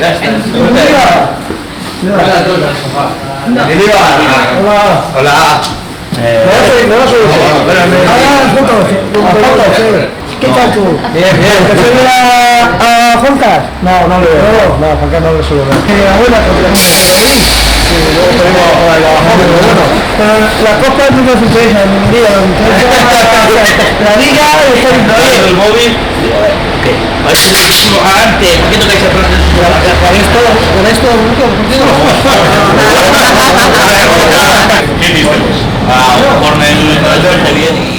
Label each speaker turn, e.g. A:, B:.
A: Ya está.
B: Hola.
A: Hola.
B: No lo soy. Ahora fotos. ¿Qué tal tú?
A: Bien, bien.
B: ¿Te suele a Juancas? No le veo. No, Juancas no le suelo ver. Abuela, sí, luego tenemos la copa nunca se interesa en mi vida. La liga está en
A: El móvil. ¿Qué? Antes, ¿por qué tocáis el plan?
B: con esto nunca contigo.
A: ¿Qué dices? Por el bien y